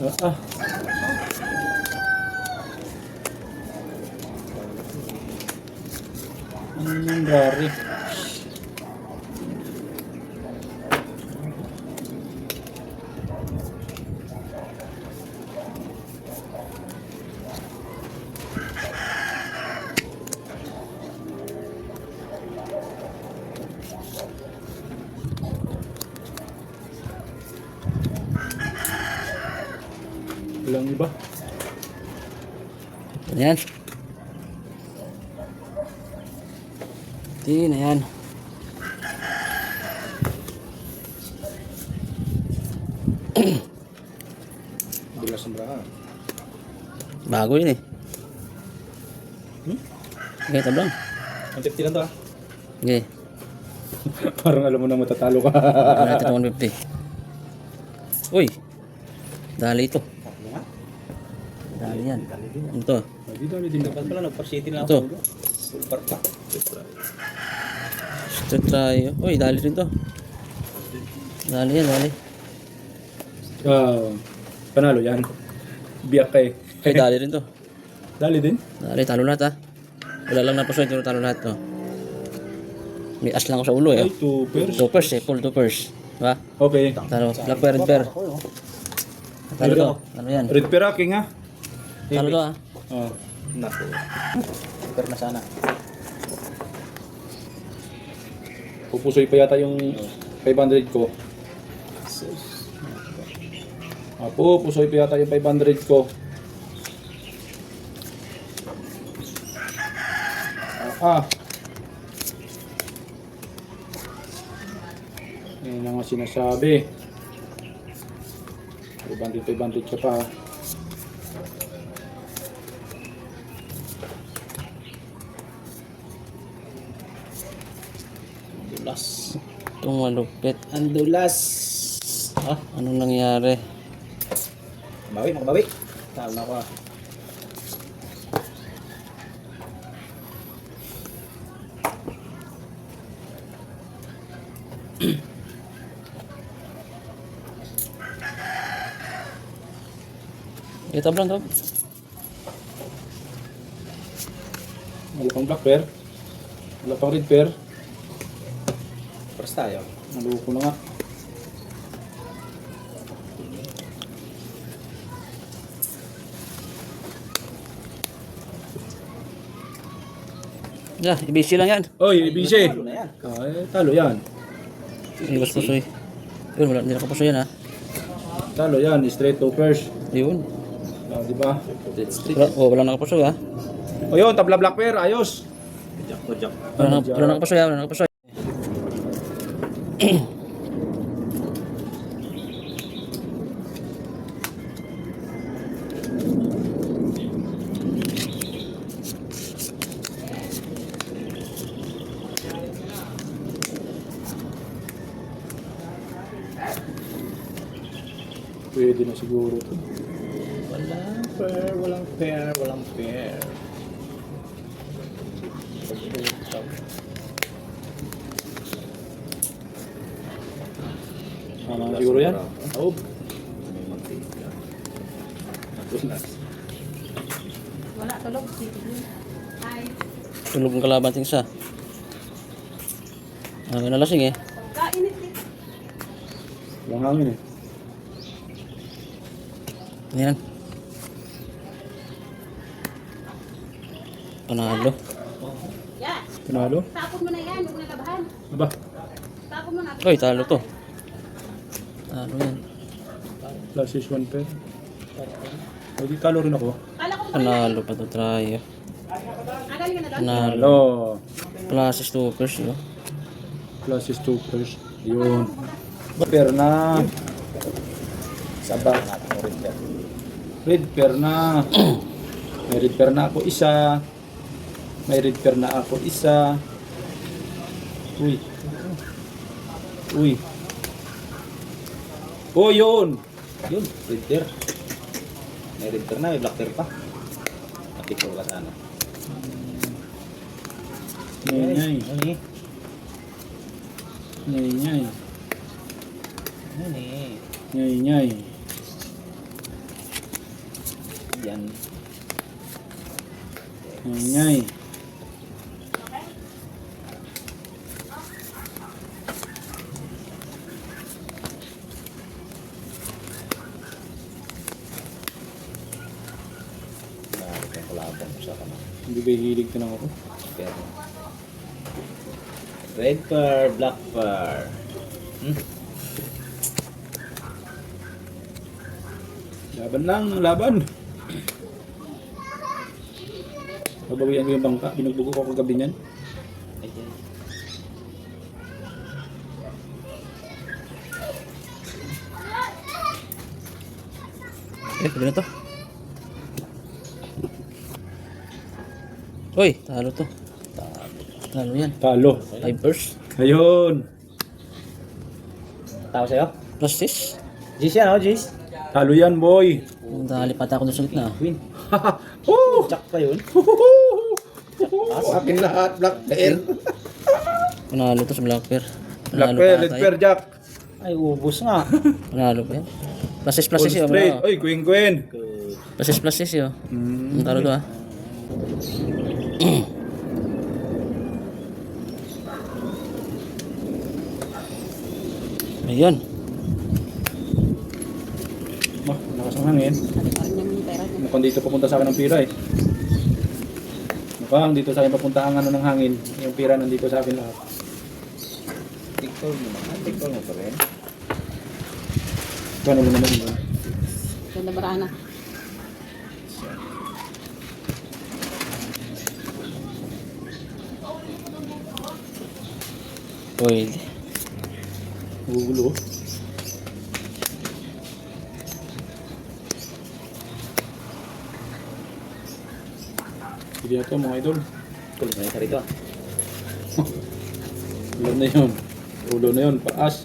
Ah. Ano yung gari? Walang iba. Yan. Di na yan. Bilas ng bra. Bago yun eh. Okay, tablong. 150 lang to ah. Okay. Parang alam mo na matatalo ka. Natin 150. Uy. Dali ito. Dali yan. Ito. Hindi dali din. Dapat pala nagpa-city na Ito. ako. Super pa. Ito tayo. Uy, dali rin to. Dali yan, dali. Panalo yan. Biyak kay. Uy, dali rin to. Dali din. Dali, talo lahat ha. Wala lang napasoy, pero talo lahat to. May as lang ako sa ulo eh. Ay, 2 pairs. 2 pairs eh, full 2 pairs. Diba? Okay. Talo, black pair, red pair. Talo to. Ano yan? Red pair king ha. Talo to ha. Oh. Naku. Super na sana. Pupusoy pa yata yung 500 ko. Pupusoy pa yata yung 500 ko. Yan ang sinasabi. 500 siya pa. Dulas. Itong malupit. Ang dulas. Anong nangyari? Bawi, makabawi. Talo na ako ah. Ito bro, to. Wala pang black pair. Wala pang red pair. First tayo. Naluko na nga. Yeah, ibisi lang yan. Oy, ABC. Talo na yan. Talo yan. Ibas pusoy. Yun, wala, hindi nakapusoy yan ha. Talo yan. Straight to first. Yun. Di ba? Wala nakapusoy ha. O yun, tabla black pair. Ayos. Jack. Wala nakapusoy ha, wala nakapusoy. Pwede na siguro ito. Walang pair. Tama na siguro yan. Oh. Wala tulog. Ay, Tulog ang kalaban ting isa. Nalasing eh. kainit dito. Walang hangin eh. Yan. Panalo. Yan. Panalo? Tapon mo na yan. Huwag mo na labahan. Aba. Tapon mo na. Uy, talo to. Talo yan. Last is 1 pair. Hindi talo rin ako. Kala ko pa yan. Panalo pa to, try. Agaling ka na doon. Panalo. Talo. Plus stoppers yun. Plus is 2 pairs. Yun. Pair na. Sabang natin rin yan. Red pair na. May red pair na ako isa. May red pair na ako isa. Uy. Uy. Oh, yun. Yun, red pair. May red pair na, may black pair pa. Napikor ka sana. Nyay, nyay. Ano eh? Nyay, nyay. Ano eh? Nyay, nyay. yan. Anyay. Bakit ang kalaban ko sa kanal. Hindi ba hilig ka ng ako? Pero, red pearl, black pearl. Laban lang, laban. Babawian ko yung bangka. Binugbugo ko kagabi niyan. Ayan. Sabi na to. Uy, talo to. Talo yan. Talo. 5 first. Ayun. Tao sa'yo? Plus 6. Jis yan, oh, Jis. Talo yan, boy. Dali pata ako dun sa gitna. Win. Oh! Jack pa yun. Akin lahat, Black Pearl. Panalo to sa Black Bear. Black Pearl, Red Pearl, Jack. Ay, ubos nga. Panalo pa yan. Plus 6 plus Full 6 yun. straight. Ano? Oy, Queen. Plus 6 plus 6 yun. Ang talo to ah. Ayun. Oh, lakas ng hangin. Parang naman yung pera niya. Mukhang dito papunta sa akin ng pira eh. Mukhang dito sa akin papunta ang ano ng hangin. Yung pira nandito sa akin lahat. TikTok mo naman. TikTok mo pa rin. Gano'n mo naman yun. Ganda barana. Pwede. Gugulo. Hindi na ito mga idol. Kulit na yung sarito ah. Ulo na yun. Ulo na yun. Paas.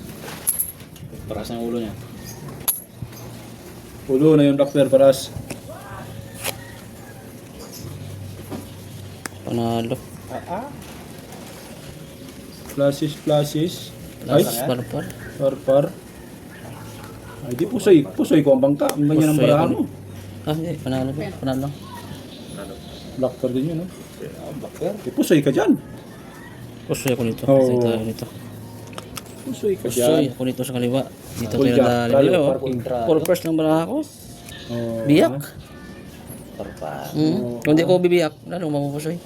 Paras ng ulo niya. Ulo na yun, Black Pearl. Paas. Panalo. Flashes. Ay, Plus par. par. Ay, di pusoy. Pusoy ko ang bangka. Ang ganyan ang Pusoy barahan ako. mo. Ah, hindi. Panalo ba? Panalo. Black Pearl din yun, no? Black pearl. Eh, pusoy ka dyan. Pusoy ako nito. Oo. Pusoy tayo nito. Pusoy ka Pusoy dyan. ako nito sa kaliwa. Dito Full tayo jack, nadali. tralo, Hello. parking tralo. 4 first lang bara ako. Oh, Biyak. Parpa. Kung hindi ko bibiyak, lalo mapupusoy.